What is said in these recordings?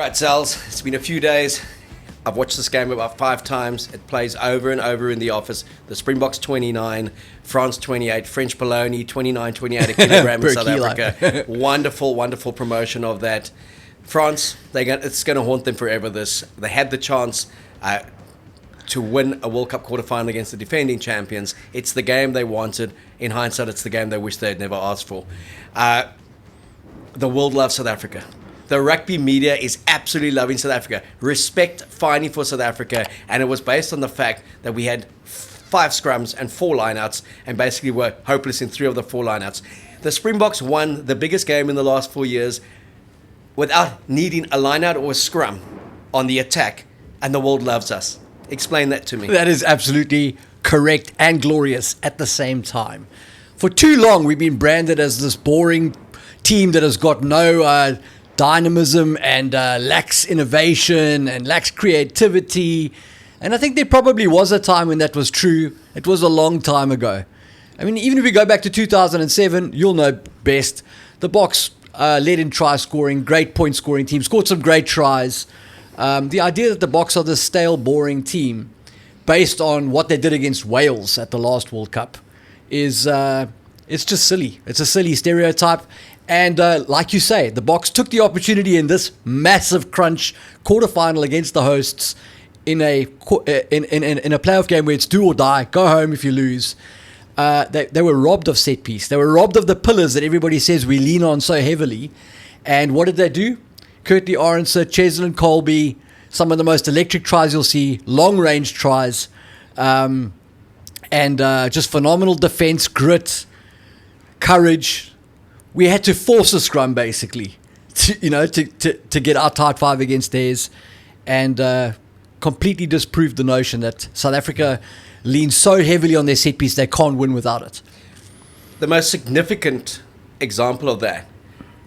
right, Zels, it's been a few days. I've watched this game about 5 times. It plays over and over in the office. The Springboks 29, France 28, French bologna 29-28 a kilogram in South Africa. Wonderful, wonderful promotion of that. France, it's going to haunt them forever. They had the chance to win a World Cup quarterfinal against the defending champions. It's the game they wanted. In hindsight, it's the game they wish they'd never asked for. The world loves South Africa. The rugby media is absolutely loving South Africa. Respect fighting for South Africa. And it was based on the fact that we had 5 scrums and 4 lineouts and basically were hopeless in 3 of the 4 lineouts. The Springboks won the biggest game in the last 4 years without needing a lineout or a scrum on the attack. And the world loves us. Explain that to me. That is absolutely correct and glorious at the same time. For too long, we've been branded as this boring team that has got no dynamism and lacks innovation and lacks creativity. And I think there probably was a time when that was true. It was a long time ago. I mean, even if we go back to 2007, you'll know best. The Boks led in try scoring, great point scoring team, scored some great tries. The idea that the Boks are this stale, boring team based on what they did against Wales at the last World Cup is it's just silly. It's a silly stereotype. And like you say, the Boks took the opportunity in this massive crunch quarterfinal against the hosts in a playoff game where it's do or die, go home if you lose. They were robbed of set piece. They were robbed of the pillars that everybody says we lean on so heavily. And what did they do? Curtly Arendse, Cheslin Colby, some of the most electric tries you'll see, long-range tries, and just phenomenal defense, grit, courage. We had to force a scrum, basically, to get our tight 5 against theirs, and completely disproved the notion that South Africa leans so heavily on their set piece they can't win without it. The most significant example of that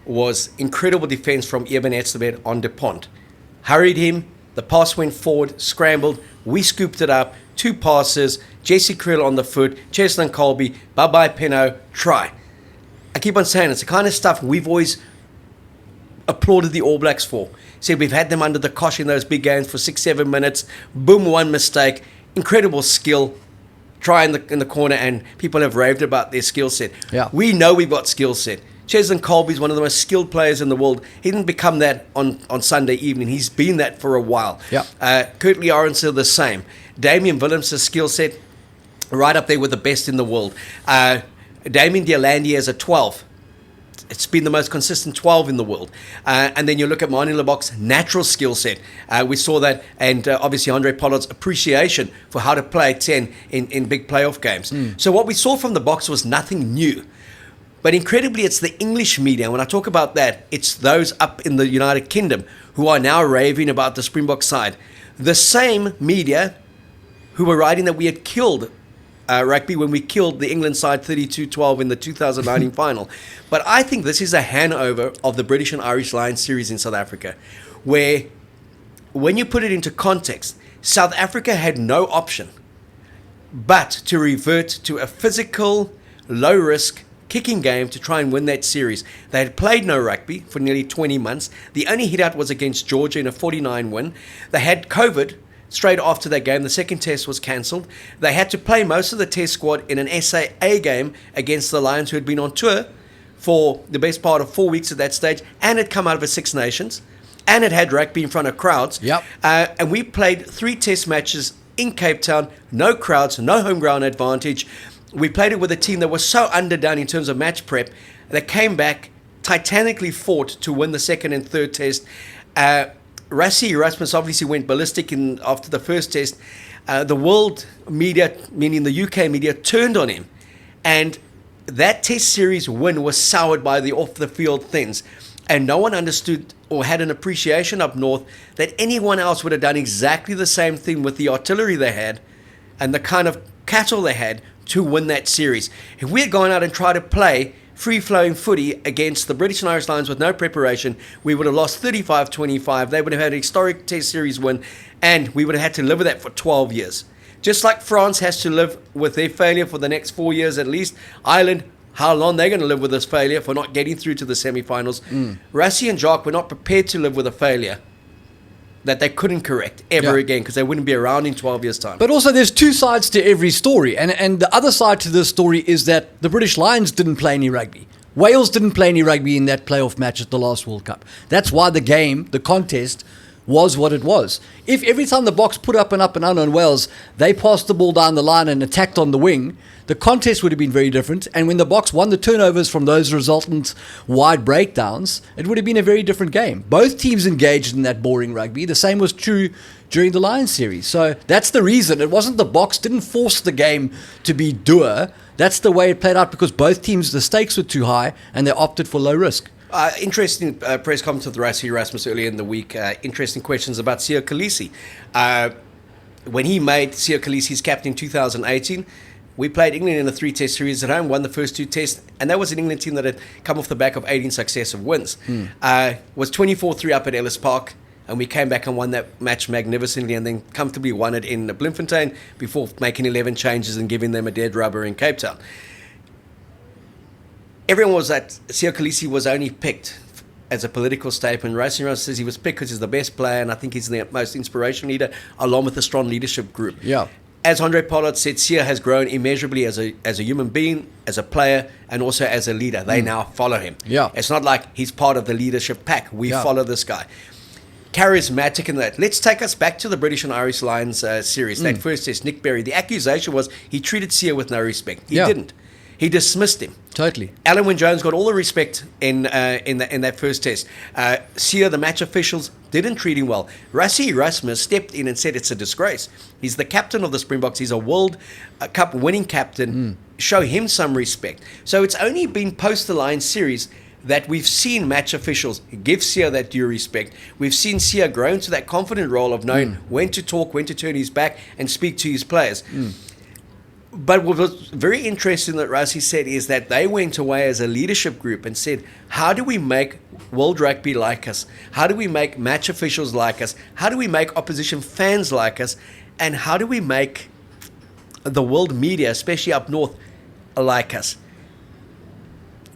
was incredible defense from Eben Etzebeth on DuPont. Hurried him, the pass went forward, scrambled, we scooped it up, 2 passes, Jesse Krill on the foot, Cheslin Colby, bye-bye Pinot, try. I keep on saying it's the kind of stuff we've always applauded the All Blacks for. Said we've had them under the cosh in those big games for 6-7 minutes, boom, 1 mistake, incredible skill, try in the corner, and people have raved about their skill set. Yeah. We know we've got skill set. Cheslin Colby is one of the most skilled players in the world. He didn't become that on Sunday evening. He's been that for a while. Curtly Arendse the same. Damian Willemse skill set right up there with the best in the world. Damien Dialandi as a 12. It's been the most consistent 12 in the world. And then you look at Manie Libbok's natural skill set. We saw that, and obviously Andre Pollard's appreciation for how to play 10 in big playoff games. So what we saw from the Boks was nothing new. But incredibly, it's the English media. When I talk about that, it's those up in the United Kingdom who are now raving about the Springbok side. The same media who were writing that we had killed rugby when we killed the England side 32-12 in the 2019 final. But I think this is a handover of the British and Irish Lions series in South Africa, where when you put it into context, South Africa had no option but to revert to a physical, low-risk kicking game to try and win that series. They had played no rugby for nearly 20 months. The only hit out was against Georgia in a 49 win. They had COVID straight after that game. The second test was cancelled. They had to play most of the test squad in an SAA game against the Lions, who had been on tour for the best part of 4 weeks at that stage, and had come out of a Six Nations, and it had rugby in front of crowds. And we played 3 test matches in Cape Town, no crowds, no home ground advantage. We played it with a team that was so underdone in terms of match prep. They came back, titanically fought to win the second and third test. Rassie Erasmus obviously went ballistic after the first test. The world media, meaning the UK media, turned on him. And that test series win was soured by the off-the-field things. And no one understood or had an appreciation up north that anyone else would have done exactly the same thing with the artillery they had and the kind of cattle they had to win that series. If we had gone out and tried to play free-flowing footy against the British and Irish Lions with no preparation, we would have lost 35-25. They would have had a historic test series win, and we would have had to live with that for 12 years. Just like France has to live with their failure for the next 4 years at least, Ireland, how long they're going to live with this failure for not getting through to the semi-finals. Rassie and Jacques were not prepared to live with a failure that they couldn't correct ever again because they wouldn't be around in 12 years' time. But also there's two sides to every story. And the other side to this story is that the British Lions didn't play any rugby. Wales didn't play any rugby in that playoff match at the last World Cup. That's why the game, the contest, was what it was. If every time the Boks put up and up and down on Wales, they passed the ball down the line and attacked on the wing, the contest would have been very different. And when the Boks won the turnovers from those resultant wide breakdowns, it would have been a very different game. Both teams engaged in that boring rugby. The same was true during the Lions series. So that's the reason. It wasn't the Boks didn't force the game to be doer. That's the way it played out because both teams, the stakes were too high and they opted for low risk. Interesting press conference with Rassie Erasmus earlier in the week. Interesting questions about Siya Kolisi. When he made Siya Kolisi his captain in 2018, we played England in a 3-test series at home, won the first 2 tests, and that was an England team that had come off the back of 18 successive wins. Was 24-3 up at Ellis Park, and we came back and won that match magnificently and then comfortably won it in Bloemfontein before making 11 changes and giving them a dead rubber in Cape Town. Everyone was that Siya Kolisi was only picked as a political statement. Rassie Erasmus says he was picked because he's the best player and I think he's the most inspirational leader along with a strong leadership group. Yeah. As Andre Pollard said, Siya has grown immeasurably as a human being, as a player, and also as a leader. They now follow him. Yeah. It's not like he's part of the leadership pack. We follow this guy. Charismatic in that. Let's take us back to the British and Irish Lions series. That first test, Nick Berry. The accusation was he treated Siya with no respect. He didn't. He dismissed him. Totally. Alan Wynne-Jones got all the respect in that first test. Siya, the match officials, didn't treat him well. Rassie Erasmus stepped in and said it's a disgrace. He's the captain of the Springboks. He's a World Cup winning captain. Show him some respect. So it's only been post the Lions series that we've seen match officials give Siya that due respect. We've seen Siya grow into that confident role of knowing when to talk, when to turn his back and speak to his players. But what was very interesting that Rassie said is that they went away as a leadership group and said, how do we make World Rugby like us? How do we make match officials like us? How do we make opposition fans like us? And how do we make the world media, especially up north, like us?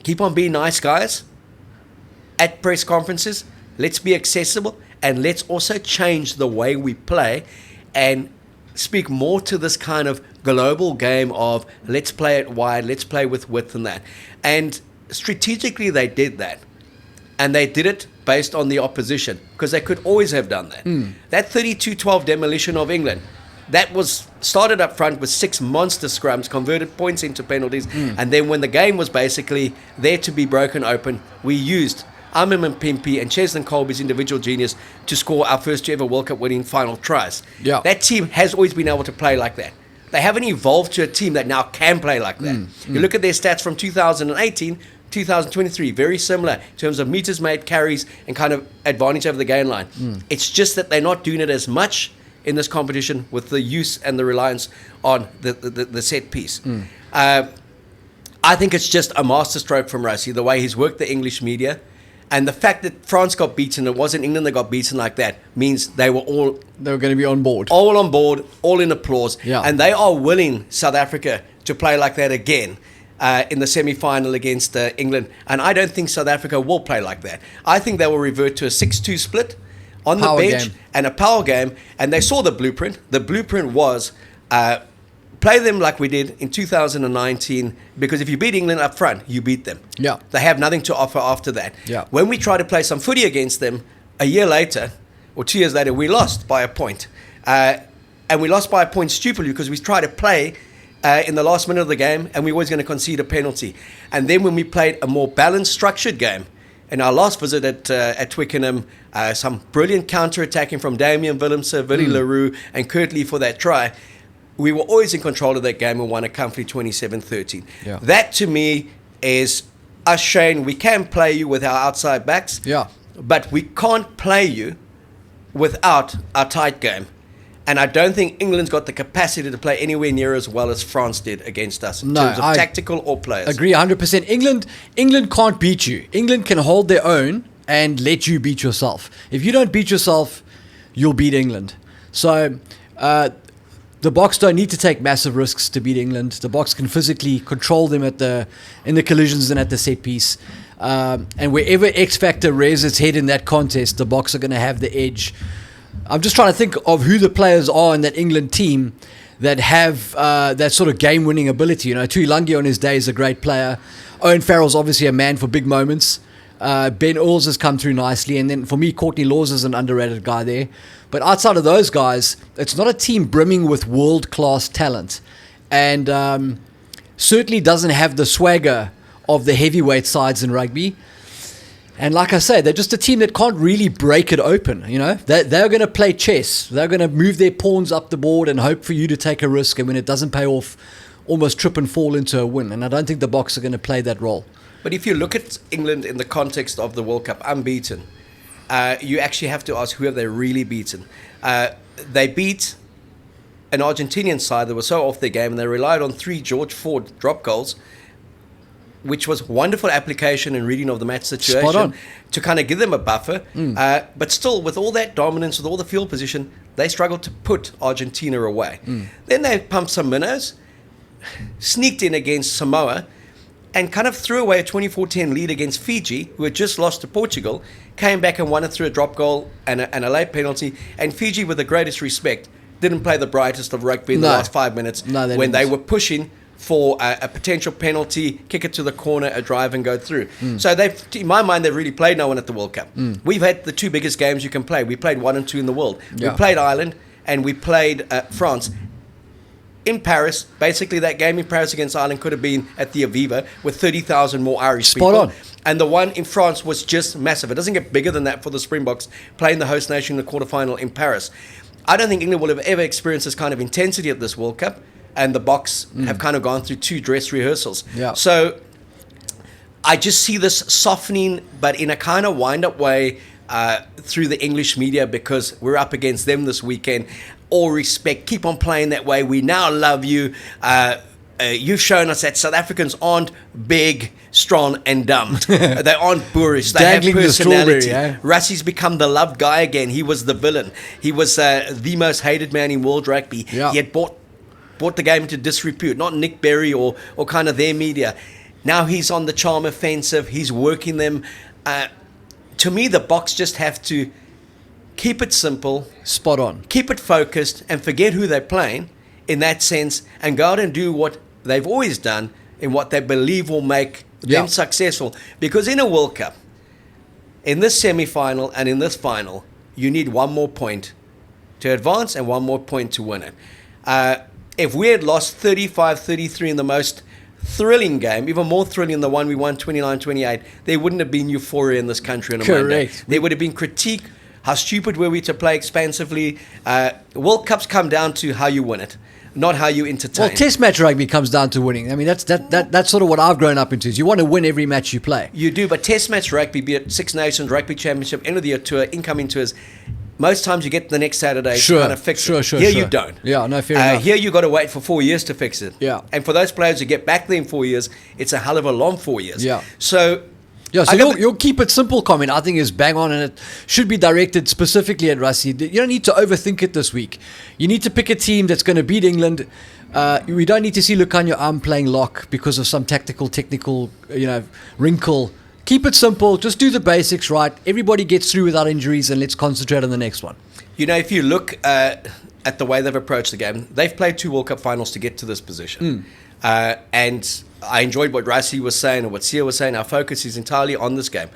Keep on being nice guys at press conferences. Let's be accessible. And let's also change the way we play and speak more to this kind of global game of let's play it wide, let's play with width and that. And strategically they did that. And they did it based on the opposition because they could always have done that. That 32-12 demolition of England, that was started up front with 6 monster scrums, converted points into penalties. And then when the game was basically there to be broken open, we used Amim and Pimpy and Cheslin Colby's individual genius to score our first ever World Cup winning final tries. Yeah. That team has always been able to play like that. They haven't evolved to a team that now can play like that. You look at their stats from 2018, 2023, very similar in terms of meters made, carries, and kind of advantage over the gain line. It's just that they're not doing it as much in this competition with the use and the reliance on the set piece. I think it's just a masterstroke from Rassie, the way he's worked the English media. And the fact that France got beaten, it wasn't England that got beaten like that, means they were going to be on board. All on board, all in applause. Yeah. And they are willing, South Africa, to play like that again in the semi-final against England. And I don't think South Africa will play like that. I think they will revert to a 6-2 split on the bench and a power game. And they saw the blueprint. The blueprint was play them like we did in 2019, because if you beat England up front, you beat them. Yeah. They have nothing to offer after that. Yeah. When we tried to play some footy against them a year later, or 2 years later, we lost by a point. And we lost by a point stupidly because we tried to play in the last minute of the game and we were always going to concede a penalty. And then when we played a more balanced, structured game, in our last visit at Twickenham, some brilliant counter-attacking from Damian Willemse, Willie Leroux, and Kurt Lee for that try, we were always in control of that game and won a comfy 27-13. Yeah. That, to me, is us showing we can play you with our outside backs, but we can't play you without our tight game. And I don't think England's got the capacity to play anywhere near as well as France did against us in terms of tactical or players. Agree 100%. England can't beat you. England can hold their own and let you beat yourself. If you don't beat yourself, you'll beat England. So the Boks don't need to take massive risks to beat England. The Boks can physically control them in the collisions and at the set piece. And wherever X Factor rears its head in that contest, the Boks are going to have the edge. I'm just trying to think of who the players are in that England team that have that sort of game-winning ability. You know, Tuilagi on his day is a great player. Owen Farrell's obviously a man for big moments. Ben Earls has come through nicely. And then for me, Courtney Laws is an underrated guy there. But outside of those guys, it's not a team brimming with world-class talent. And certainly doesn't have the swagger of the heavyweight sides in rugby. And like I say, they're just a team that can't really break it open. You know, they're going to play chess. They're going to move their pawns up the board and hope for you to take a risk. And when it doesn't pay off, almost trip and fall into a win. And I don't think the Boks are going to play that role. But if you look at England in the context of the World Cup, unbeaten, you actually have to ask, who have they really beaten? They beat an Argentinian side that was so off their game, and they relied on 3 George Ford drop goals, which was wonderful application and reading of the match situation to kind of give them a buffer. But still, with all that dominance, with all the field position, they struggled to put Argentina away. Then they pumped some minnows, sneaked in against Samoa, and kind of threw away a 24-10 lead against Fiji, who had just lost to Portugal, came back and won it through a drop goal and a late penalty. And Fiji, with the greatest respect, didn't play the brightest of rugby in the last 5 minutes when they were pushing for a potential penalty, kick it to the corner, a drive and go through. So they've, in my mind, they've really played no one at the World Cup. We've had the 2 biggest games you can play. We played 1 and 2 in the world. We played Ireland and we played France. In Paris, basically that game in Paris against Ireland could have been at the Aviva with 30,000 more Irish people. On. And the one in France was just massive. It doesn't get bigger than that for the Springboks playing the host nation in the quarterfinal in Paris. I don't think England will have ever experienced this kind of intensity at this World Cup. And the Boks have kind of gone through 2 dress rehearsals. So I just see this softening, but in a kind of wind-up way through the English media, because we're up against them this weekend. All respect, keep on playing that way. We now love you. You've shown us that South Africans aren't big, strong, and dumb. They aren't boorish. They Dangling have personality. The Rassie's become the loved guy again. He was the villain. He was the most hated man in world rugby. He had brought the game into disrepute, not Nick Berry or kind of their media. Now he's on the charm offensive. He's working them. To me, the Boks just have to keep it simple. Spot on. Keep it focused and forget who they're playing in that sense and go out and do what they've always done and what they believe will make them successful. Because in a World Cup, in this semi-final and in this final, you need 1 more point to advance and 1 more point to win it. If we had lost 35-33 in the most thrilling game, even more thrilling than the one we won 29-28, there wouldn't have been euphoria in this country on a Monday. There would have been critique. How stupid were we to play expansively? World Cups come down to how you win it, not how you entertain. Well, Test match rugby comes down to winning. I mean, that's sort of what I've grown up into. Is you want to win every match you play. You do, but Test match rugby, be it Six Nations, Rugby Championship, end of the year tour, incoming tours, most times you get the next Saturday to kind of fix it. Here you don't. Yeah, no, fair enough. Here you got to wait for 4 years to fix it. Yeah. And for those players who get back there in 4 years, it's a hell of a long 4 years. Yeah. So your keep it simple comment, I think, is bang on, and it should be directed specifically at Rassie. You don't need to overthink it this week. You need to pick a team that's going to beat England. We don't need to see Lukhanyo playing lock because of some technical, wrinkle. Keep it simple. Just do the basics right. Everybody gets through without injuries, and let's concentrate on the next one. You know, if you look at the way they've approached the game, they've played 2 World Cup finals to get to this position. And I enjoyed what Rassie was saying and what Sia was saying. Our focus is entirely on this game.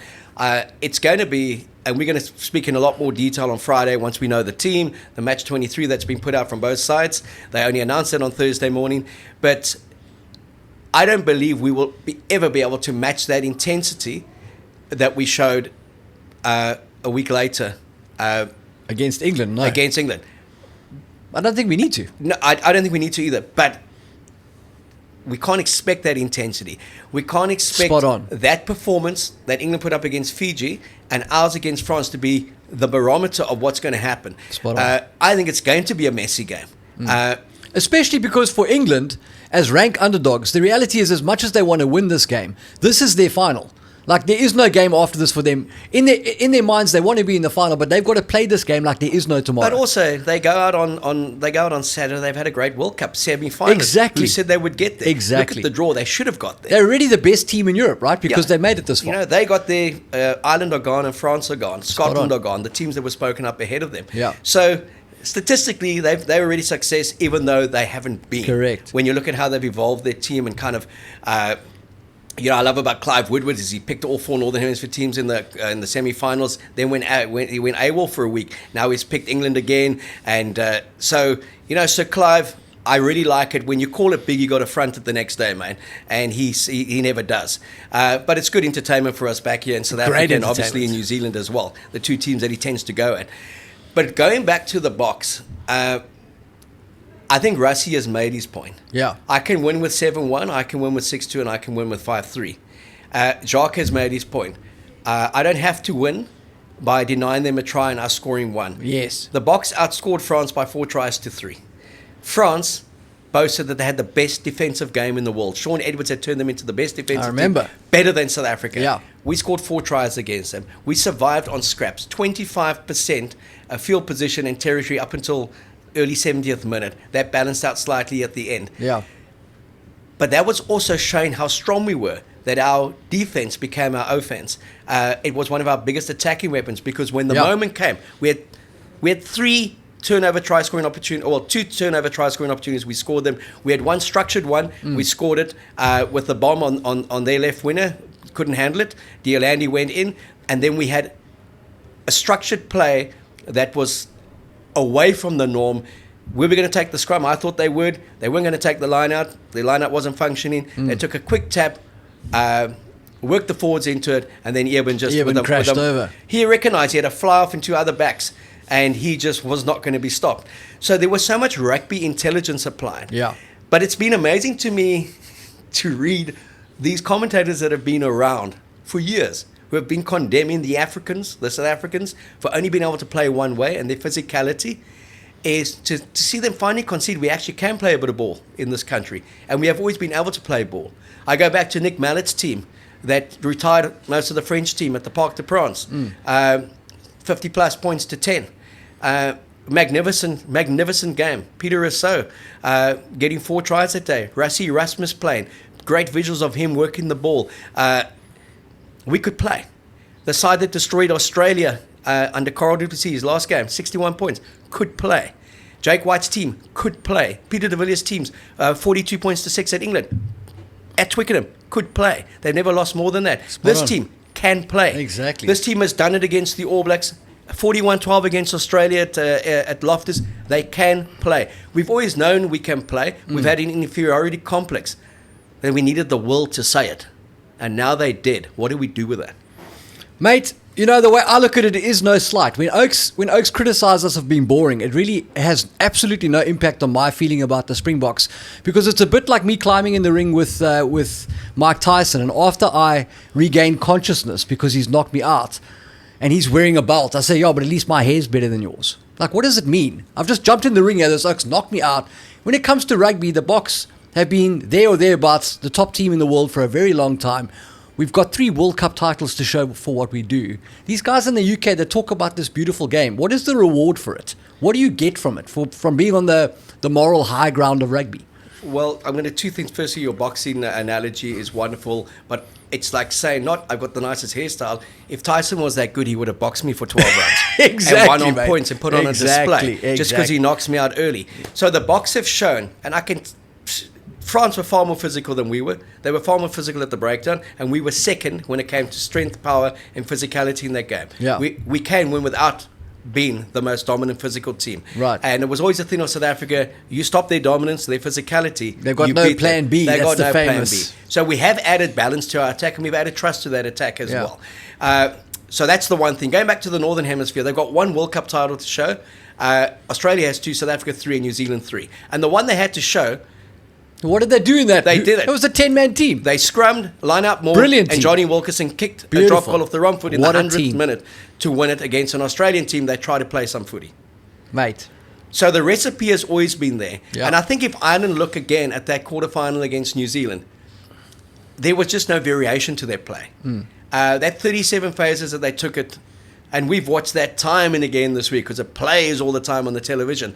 It's going to be, and we're going to speak in a lot more detail on Friday once we know the team, the match 23 that's been put out from both sides. They only announced it on Thursday morning. But I don't believe we will ever be able to match that intensity that we showed a week later. Against England, no. Against England. I don't think we need to. No, I don't think we need to either. But we can't expect that intensity. We can't expect that performance that England put up against Fiji and ours against France to be the barometer of what's going to happen. I think it's going to be a messy game. Especially because for England, as rank underdogs, the reality is as much as they want to win this game, this is their final. Like, there is no game after this for them. In their minds, they want to be in the final, but they've got to play this game like there is no tomorrow. But also, they go out on Saturday. They've had a great World Cup semi-final. Exactly. Who said they would get there? Exactly. Look at the draw. They should have got there. They're already the best team in Europe, right? Because they made it this far. You know, they got there. Ireland are gone and France are gone. Scotland are gone. The teams that were spoken up ahead of them. Yeah. So statistically, they're already success, even though they haven't been. Correct. When you look at how they've evolved their team and kind of. I love about Clive Woodward is he picked all 4 Northern Hemisphere teams in the semi-finals. Then he went AWOL for a week. Now he's picked England again, and so Clive, I really like it when you call it big. You got to front it the next day, man, and he never does. But it's good entertainment for us back here in South Africa and obviously in New Zealand as well. The 2 teams that he tends to go at. But going back to the Boks. I think Rassie has made his point. Yeah. I can win with 7-1, I can win with 6-2, and I can win with 5-3. Jacques has made his point. I don't have to win by denying them a try and us scoring 1. Yes. The Boks outscored France by 4 tries to 3. France boasted that they had the best defensive game in the world. Sean Edwards had turned them into the best defensive team, better than South Africa. Yeah. We scored 4 tries against them. We survived on scraps, 25% field position and territory up until early 70th minute. That balanced out slightly at the end. Yeah. But that was also showing how strong we were, that our defense became our offense. It was one of our biggest attacking weapons because when the moment came, we had 3 turnover try scoring opportunities, well, 2 turnover try scoring opportunities, we scored them. We had 1 structured one, we scored it with the bomb on their left winger, couldn't handle it. Deolandi went in, and then we had a structured play that was away from the norm. We were going to take the scrum. I thought they would. They weren't going to take the line out. The line out wasn't functioning. They took a quick tap, worked the forwards into it, and then Eben crashed over. He recognized he had a fly off into 2 other backs, and he just was not going to be stopped. So there was so much rugby intelligence applied. Yeah. But it's been amazing to me to read these commentators that have been around for years, who have been condemning the South Africans, for only being able to play one way and their physicality, is to see them finally concede we actually can play a bit of ball in this country. And we have always been able to play ball. I go back to Nick Mallett's team that retired most of the French team at the Parc des Princes, 50 plus points to 10. Magnificent game. Peter Rousseau getting 4 tries that day. Rassie Erasmus playing. Great visuals of him working the ball. We could play. The side that destroyed Australia under Carl du Plessis' last game, 61 points, could play. Jake White's team could play. Peter de Villiers' teams, 42 points to 6 at England. At Twickenham, could play. They've never lost more than that. This team can play. Exactly. This team has done it against the All Blacks. 41-12 against Australia at Loftus. They can play. We've always known we can play. We've had an inferiority complex. Then we needed the will to say it. And now they did. What do we do with that? Mate, the way I look at it is no slight. When Oaks criticise us of being boring, it really has absolutely no impact on my feeling about the Springboks, because it's a bit like me climbing in the ring with Mike Tyson, and after I regain consciousness because he's knocked me out and he's wearing a belt, I say, but at least my hair's better than yours. Like, what does it mean? I've just jumped in the ring here, this Oaks knocked me out. When it comes to rugby, the Boks have been there or thereabouts, the top team in the world for a very long time. We've got 3 World Cup titles to show for what we do. These guys in the UK that talk about this beautiful game, what is the reward for it? What do you get from it, from being on the moral high ground of rugby? Well, I'm going to 2 things. Firstly, your boxing analogy is wonderful, but it's like saying, I've got the nicest hairstyle. If Tyson was that good, he would have boxed me for 12 rounds. Exactly, and won on mate. points and put on a display just because he knocks me out early. So the Boks have shown, and France were far more physical than we were. They were far more physical at the breakdown, and we were second when it came to strength, power, and physicality in that game. Yeah. We can win without being the most dominant physical team. Right. And it was always a thing of South Africa, you stop their dominance, their physicality. They've got no plan B. They've got the no famous. plan B. So we have added balance to our attack, and we've added trust to that attack as well. So that's the one thing. Going back to the Northern Hemisphere, they've got 1 World Cup title to show. Australia has 2, South Africa 3, and New Zealand 3. And the one they had to show... What did they do in that? They did it. It was a 10-man team. They scrummed, line up more, Brilliant and team. Johnny Wilkerson kicked a drop goal off the wrong foot in the 100th minute to win it against an Australian team that tried to play some footy. Mate. So the recipe has always been there. Yeah. And I think if Ireland look again at that quarterfinal against New Zealand, there was just no variation to their play. That 37 phases that they took it, and we've watched that time and again this week because it plays all the time on the television.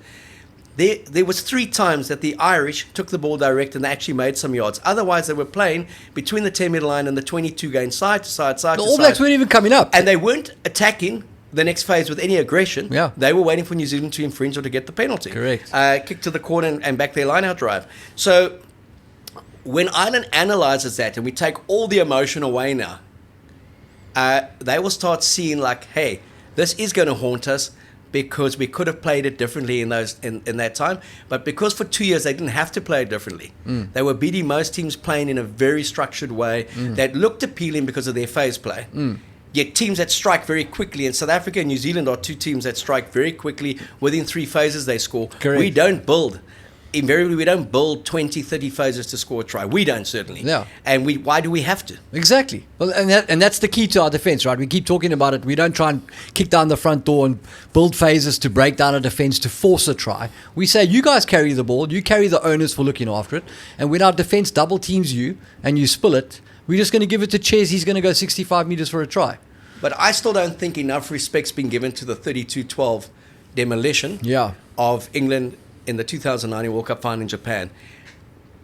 There was 3 times that the Irish took the ball direct and they actually made some yards. Otherwise, they were playing between the 10-meter line and the 22, going side to side, side to side. The All Blacks weren't even coming up. And they weren't attacking the next phase with any aggression. Yeah. They were waiting for New Zealand to infringe or to get the penalty. Correct. Kick to the corner and back their line-out drive. So when Ireland analyzes that and we take all the emotion away now, they will start seeing like, hey, this is going to haunt us, because we could have played it differently in that time, but because for 2 years they didn't have to play it differently. They were beating most teams playing in a very structured way that looked appealing because of their phase play. Yet teams that strike very quickly, and South Africa and New Zealand are 2 teams that strike very quickly. Within 3 phases they score. Correct. We don't build. Invariably, we don't build 20, 30 phases to score a try. We don't, certainly. Yeah. And why do we have to? Exactly. Well, and that's the key to our defense, right? We keep talking about it. We don't try and kick down the front door and build phases to break down a defense to force a try. We say, you guys carry the ball. You carry the onus for looking after it. And when our defense double teams you and you spill it, we're just going to give it to Ches. He's going to go 65 meters for a try. But I still don't think enough respect's been given to the 32-12 demolition of England in the 2019 World Cup final in Japan.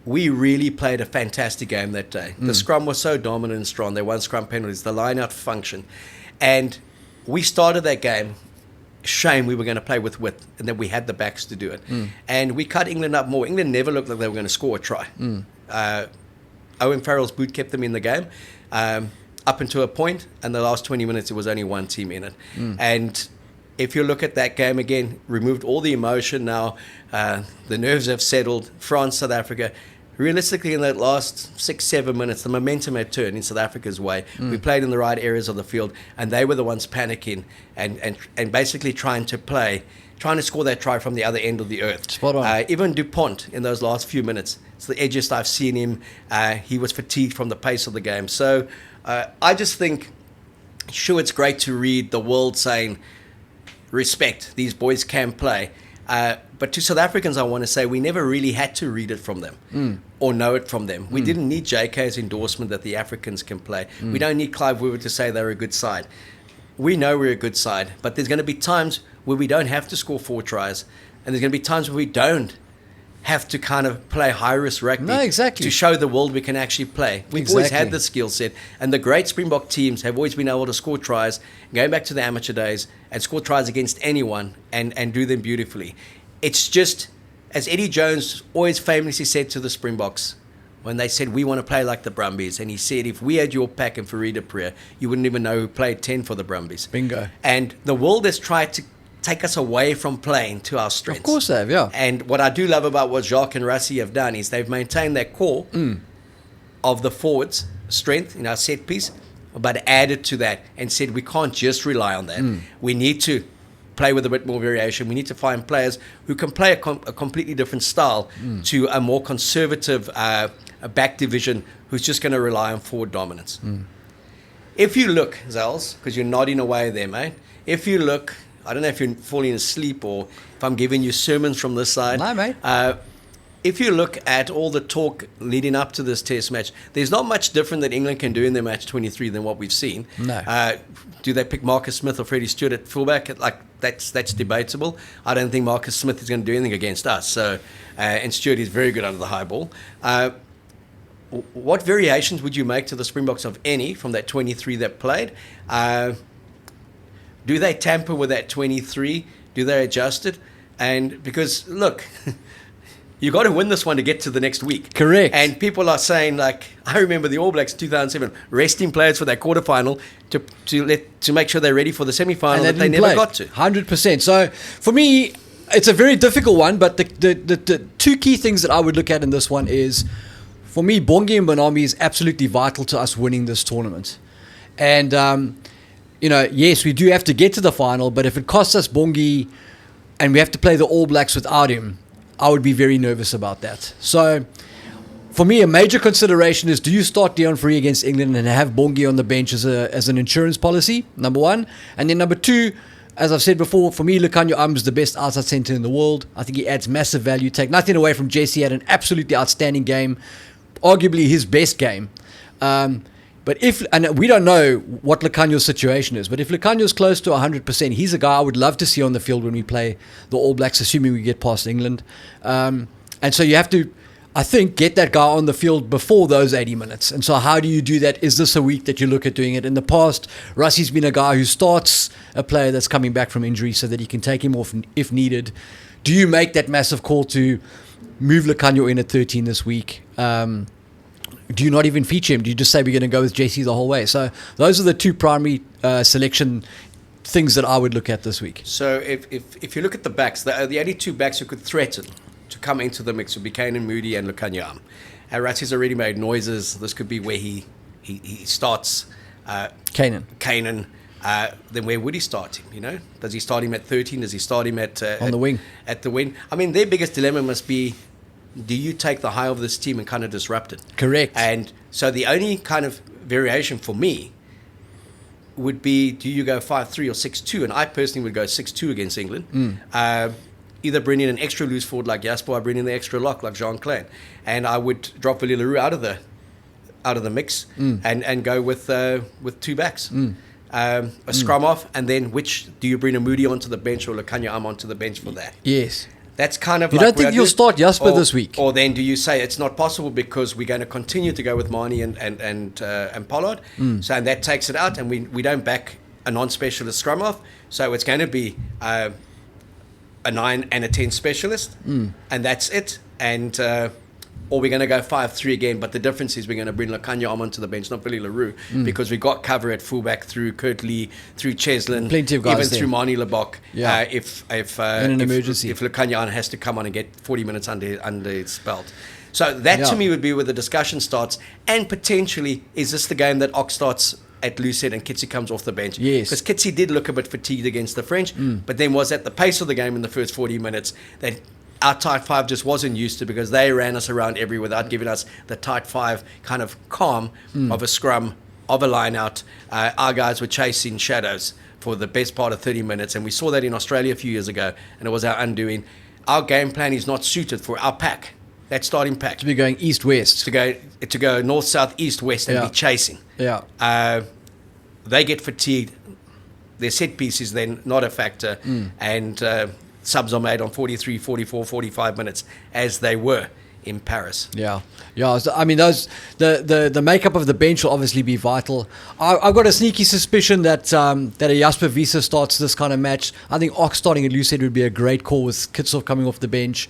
We really played a fantastic game that day. The scrum was so dominant and strong. They won scrum penalties, the line-out function. And we started that game, shame we were going to play with width, and then we had the backs to do it. And we cut England up more. England never looked like they were going to score a try. Owen Farrell's boot kept them in the game up until a point, and the last 20 minutes, there was only one team in it. And if you look at that game again, removed all the emotion now, the nerves have settled. France, South Africa, realistically in that last 6-7 minutes, the momentum had turned in South Africa's way. We played in the right areas of the field, and they were the ones panicking and basically trying to score that try from the other end of the earth. Spot on. Even Dupont in those last few minutes, it's the edgiest I've seen him. He was fatigued from the pace of the game. So I just think, sure, it's great to read the world saying, respect, these boys can play. But to South Africans, I want to say we never really had to read it from them or know it from them. We didn't need JK's endorsement that the Africans can play. We don't need Clive Weaver to say they're a good side. We know we're a good side, but there's going to be times where we don't have to score 4 tries, and there's going to be times where we don't have to kind of play high-risk rugby to show the world we can actually play. We've always had the skill set, and the great Springbok teams have always been able to score tries, going back to the amateur days, and score tries against anyone and do them beautifully. It's just, as Eddie Jones always famously said to the Springboks, when they said, we want to play like the Brumbies, and he said, if we had your pack and Farida Priya, you wouldn't even know who played 10 for the Brumbies. Bingo. And the world has tried to take us away from playing to our strengths. Of course they have, yeah. And what I do love about what Jacques and Rassie have done is they've maintained that core of the forwards' strength in our set piece, but added to that and said we can't just rely on that. We need to play with a bit more variation. We need to find players who can play a completely different style to a more conservative back division who's just going to rely on forward dominance. If you look, Zels, because you're nodding away there, mate, if you look, I don't know if you're falling asleep or if I'm giving you sermons from this side. No, mate. If you look at all the talk leading up to this test match, there's not much different that England can do in their match 23 than what we've seen. No. Do they pick Marcus Smith or Freddie Stewart at fullback? Like that's debatable. I don't think Marcus Smith is going to do anything against us. So, and Stewart is very good under the high ball. What variations would you make to the Springboks, of any, from that 23 that played? Do they tamper with that 23? Do they adjust it? And because, look, you got to win this one to get to the next week. Correct. And people are saying, like, I remember the All Blacks 2007 resting players for that quarterfinal to make sure they're ready for the semi-final that they never got to. 100%. So for me, it's a very difficult one, but the 2 key things that I would look at in this one is, for me, Bongi and Bonami is absolutely vital to us winning this tournament. And, yes, we do have to get to the final, but if it costs us Bongi and we have to play the All Blacks without him, I would be very nervous about that. So, for me, a major consideration is, do you start Deon Free against England and have Bongi on the bench as an insurance policy, number 1? And then number 2, as I've said before, for me, Lukhanyo is the best outside centre in the world. I think he adds massive value. Take nothing away from Jesse. He had an absolutely outstanding game, arguably his best game. But and we don't know what Lekanyo's situation is, but if Lekanyo's close to 100%, he's a guy I would love to see on the field when we play the All Blacks, assuming we get past England. And so you have to, I think, get that guy on the field before those 80 minutes. And so how do you do that? Is this a week that you look at doing it? In the past, Russie's been a guy who starts a player that's coming back from injury so that he can take him off if needed. Do you make that massive call to move Lekanyo in at 13 this week? Do you not even feature him? Do you just say we're going to go with JC the whole way? So those are the two primary selection things that I would look at this week. So if you look at the backs, the only two backs who could threaten to come into the mix would be Kane and Moody and Lekanyo. And Ratsey's already made noises. This could be where he starts. Kanan. Then where would he start him? You know, does he start him at 13? Does he start him at on the wing? At the wing. I mean, their biggest dilemma must be: do you take the high of this team and kind of disrupt it? Correct. And so the only kind of variation for me would be: do you go 5-3 or 6-2? And I personally would go 6-2 against England. Either bring in an extra loose forward like Jasper, or bring in the extra lock like Jean Klein, and I would drop Willie Leroux out of the mix and go with two backs. A scrum off, and then which do you bring a Moody onto the bench or Lekanyo onto the bench for that? Yes. That's kind of you like don't think you'll start Jasper this week? Or then do you say it's not possible because we're going to continue to go with Marnie and Pollard? So and that takes it out, and we don't back a non-specialist scrum off. So it's going to be a 9 and a 10 specialist, and that's it. And or we're going to go 5-3 again, but the difference is we're going to bring Lekanyo onto the bench, not Billy Leroux, because we got cover at fullback through Kurt Lee, through Cheslin, plenty of guys even there. through Marnie Lebok. Yeah. If in an emergency, if Lekanyo has to come on and get 40 minutes under his belt. So that to me would be where the discussion starts, and potentially is this the game that Ox starts at loose head and Kitsy comes off the bench? Yes. Because Kitsy did look a bit fatigued against the French, but then was at the pace of the game in the first 40 minutes that our tight five just wasn't used to, because they ran us around everywhere without giving us the tight five kind of calm of a scrum, of a line out. Our guys were chasing shadows for the best part of 30 minutes, and we saw that in Australia a few years ago, and it was our undoing. Our game plan is not suited for our pack, that starting pack. To be going east-west. To go north, south, east, west, and be chasing. Yeah. They get fatigued. Their set piece is then not a factor, and subs are made on 43, 44, 45 minutes, as they were in Paris. Yeah. So, I mean, the makeup of the bench will obviously be vital. I've got a sneaky suspicion that a Jasper Wiese starts this kind of match. I think Ox starting at loose head would be a great call with Kitshoff coming off the bench.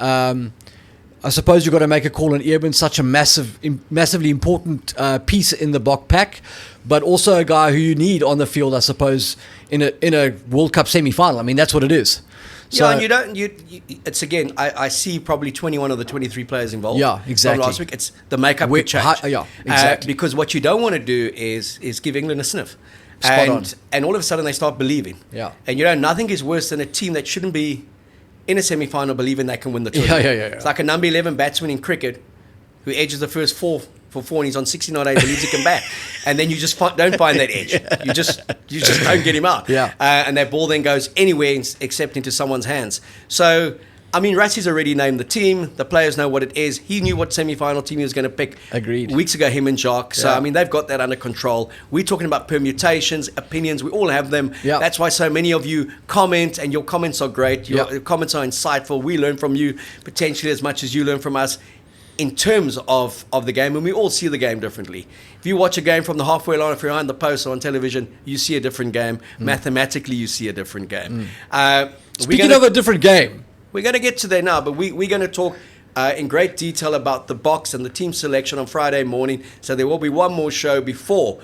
I suppose you've got to make a call on Earburn, such a massively important piece in the Bok pack, but also a guy who you need on the field, I suppose, in a World Cup semi-final. I mean, that's what it is. So, and it's again, I see probably 21 of the 23 players involved. Yeah, exactly. From last week, it's the makeup could change. Exactly. Because what you don't want to do is give England a sniff. And all of a sudden they start believing. Yeah. And nothing is worse than a team that shouldn't be in a semi-final believing they can win the tournament. Yeah. It's like a number 11 batsman in cricket who edges the first four for 4 and he's on 69 days, believes he can bat, and then you just don't find that edge. You just don't get him out. Yeah. And that ball then goes anywhere except into someone's hands. So, I mean, Rassie's already named the team. The players know what it is. He knew what semi-final team he was going to pick. Agreed. Weeks ago, him and Jacques. So, I mean, they've got that under control. We're talking about permutations, opinions. We all have them. Yeah. That's why so many of you comment, and your comments are great. Your comments are insightful. We learn from you potentially as much as you learn from us in terms of the game, and we all see the game differently. If you watch a game from the halfway line, if you're behind the post or on television, you see a different game. Mathematically, you see a different game. Speaking of a different game, we're going to get to there now, but we're going to talk in great detail about the Boks and the team selection on Friday morning. So there will be one more show before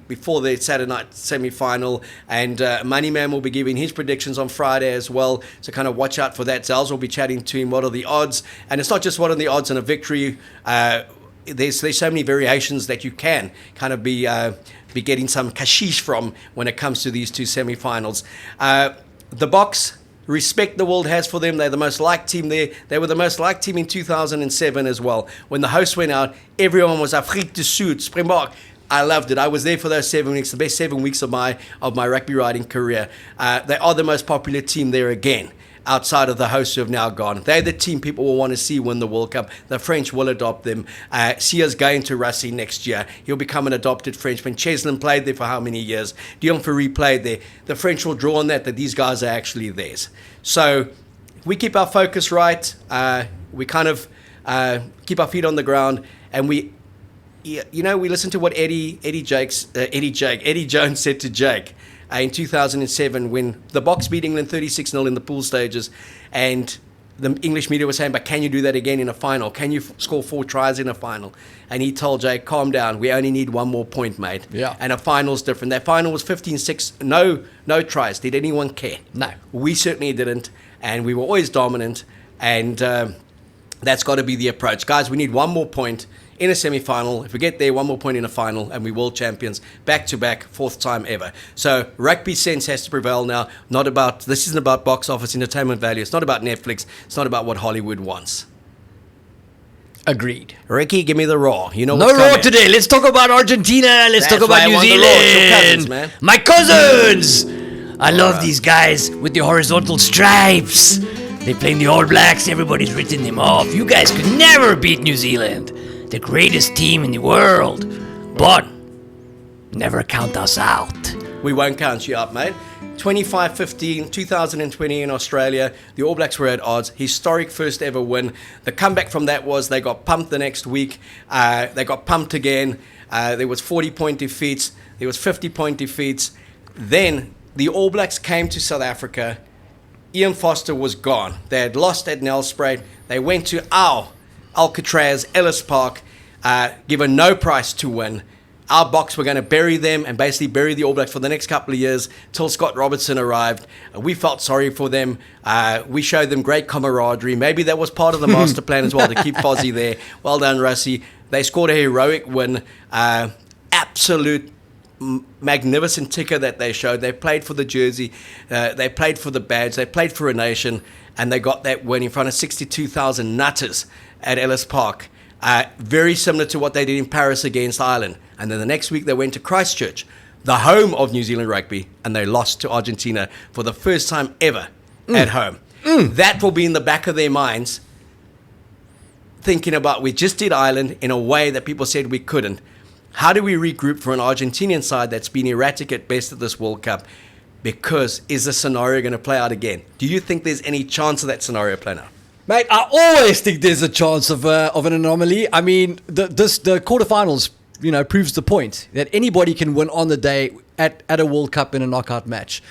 before the Saturday night semi-final, and Moneyman will be giving his predictions on Friday as well, so kind of watch out for that. Zels will be chatting to him, what are the odds, and it's not just what are the odds on a victory. There's so many variations that you can kind of be getting some cashish from when it comes to these two semi-finals. The Boks, respect the world has for them. They're the most liked team there. They were the most liked team in 2007 as well. When the host went out, everyone was Afrique du Sud, Springbok. I loved it. I was there for those 7 weeks, the best 7 weeks of my rugby riding career. They are the most popular team there again. outside of the hosts who have now gone. They're the team people will want to see win the World Cup. The French will adopt them. Sia's going to Rugby next year. He'll become an adopted Frenchman. Cheslin played there for how many years? Dion Ferry played there. The French will draw on that these guys are actually theirs. So we keep our focus right. We kind of keep our feet on the ground, and we listen to what Eddie Jones said to Jake in 2007 when the Boks beat England 36-0 in the pool stages, and the English media was saying, but can you do that again in a final? Can you score 4 tries in a final? And he told Jake, calm down. We only need 1 more point, mate. Yeah. And a final's different. That final was 15-6. No tries. Did anyone care? No. We certainly didn't. And we were always dominant. And that's got to be the approach. Guys, we need 1 more point in a semi-final. If we get there, 1 more point in a final, and we world champions back-to-back, 4th time ever. So rugby sense has to prevail now. This isn't about box office entertainment value. It's not about Netflix. It's not about what Hollywood wants. Agreed. Ricky, give me the raw. You know no what's raw coming. today. Let's talk about Argentina. Let's talk about New Zealand. It's your cousins, man. My cousins. I love these guys with the horizontal stripes. They play in the All Blacks. Everybody's written them off. You guys could never beat New Zealand. The greatest team in the world. But never count us out. We won't count you out, mate. 25-15, 2020 in Australia. The All Blacks were at odds. Historic first ever win. The comeback from that was they got pumped the next week. They got pumped again. There was 40-point defeats. There was 50-point defeats. Then the All Blacks came to South Africa. Ian Foster was gone. They had lost at Nelspruit. They went to Alcatraz, Ellis Park, given no price to win. Our Boks were going to bury them and basically bury the All Blacks for the next couple of years till Scott Robertson arrived. We felt sorry for them. We showed them great camaraderie. Maybe that was part of the master plan as well, to keep Fozzie there. Well done, Russie. They scored a heroic win. Absolute magnificent ticker that they showed. They played for the jersey. They played for the badge. They played for a nation. And they got that win in front of 62,000 nutters at Ellis Park. Very similar to what they did in Paris against Ireland. And then the next week they went to Christchurch, the home of New Zealand rugby, and they lost to Argentina for the first time ever at home. That will be in the back of their minds, thinking about, we just did Ireland in a way that people said we couldn't. How do we regroup for an Argentinian side that's been erratic at best at this World Cup? Because is the scenario going to play out again? Do you think there's any chance of that scenario playing out? Mate, I always think there's a chance of an anomaly. I mean, the quarterfinals, proves the point that anybody can win on the day at a World Cup in a knockout match.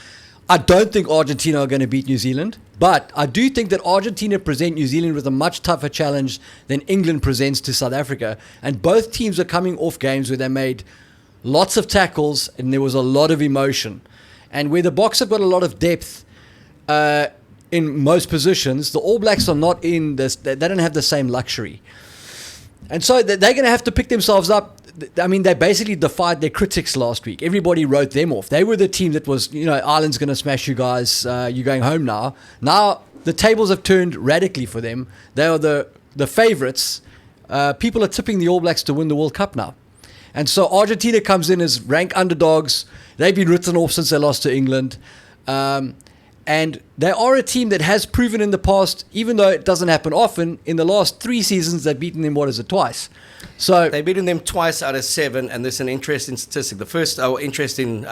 I don't think Argentina are going to beat New Zealand, but I do think that Argentina present New Zealand with a much tougher challenge than England presents to South Africa. And both teams are coming off games where they made lots of tackles and there was a lot of emotion. And where the Boks have got a lot of depth in most positions, the All Blacks are not in this. They don't have the same luxury. And so they're going to have to pick themselves up. I mean, they basically defied their critics last week. Everybody wrote them off. They were the team that was, Ireland's going to smash you guys. You're going home now. Now the tables have turned radically for them. They are the favourites. People are tipping the All Blacks to win the World Cup now. And so Argentina comes in as rank underdogs. They've been written off since they lost to England. And they are a team that has proven in the past, even though it doesn't happen often, in the last 3 seasons, they've beaten them, twice. So they've beaten them twice out of 7, and there's an interesting statistic. The first interesting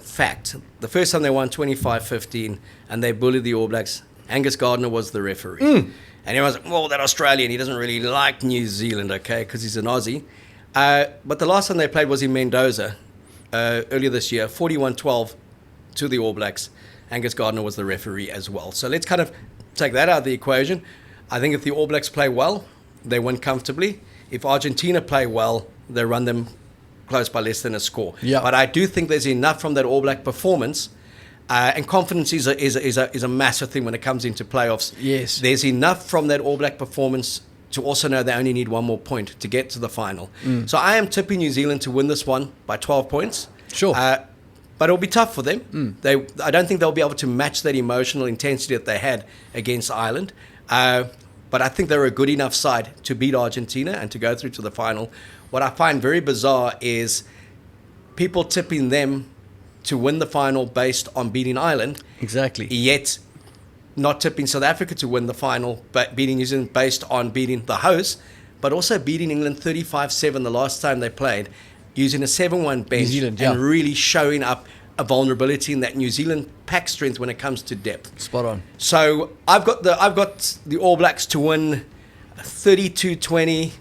fact, the first time they won 25-15, and they bullied the All Blacks, Angus Gardner was the referee. And everyone's like, well, that Australian, he doesn't really like New Zealand, okay, because he's an Aussie. But the last time they played was in Mendoza earlier this year, 41-12. To the All Blacks. Angus Gardner was the referee as well. So let's kind of take that out of the equation. I think if the All Blacks play well, they win comfortably. If Argentina play well, they run them close by less than a score. Yeah. But I do think there's enough from that All Black performance, and confidence is a massive thing when it comes into playoffs. Yes. There's enough from that All Black performance to also know they only need 1 more point to get to the final. So I am tipping New Zealand to win this one by 12 points. Sure. But it'll be tough for them. I don't think they'll be able to match that emotional intensity that they had against Ireland. But I think they're a good enough side to beat Argentina and to go through to the final. What I find very bizarre is people tipping them to win the final based on beating Ireland. Exactly. Yet not tipping South Africa to win the final, but beating New Zealand based on beating the hosts, but also beating England 35-7 the last time they played, using a 7-1 bench and really showing up a vulnerability in that New Zealand pack strength when it comes to depth. Spot on. So I've got the All Blacks to win 32-20,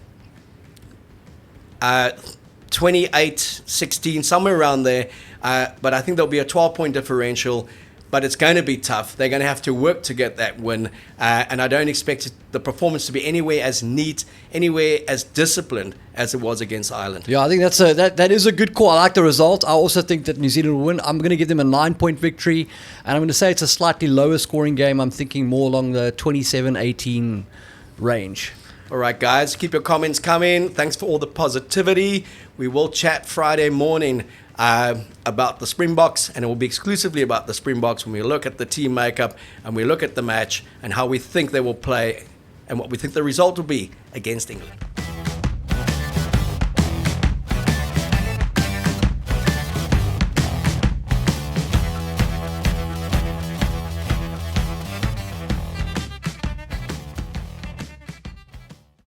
28-16, somewhere around there. But I think there'll be a 12-point differential. But it's going to be tough. They're going to have to work to get that win. And I don't expect the performance to be anywhere as neat, anywhere as disciplined as it was against Ireland. Yeah, I think that is a good call. I like the result. I also think that New Zealand will win. I'm going to give them a 9-point victory. And I'm going to say it's a slightly lower scoring game. I'm thinking more along the 27-18 range. All right, guys, keep your comments coming. Thanks for all the positivity. We will chat Friday morning about the Springboks, and it will be exclusively about the Springboks when we look at the team makeup and we look at the match and how we think they will play and what we think the result will be against England.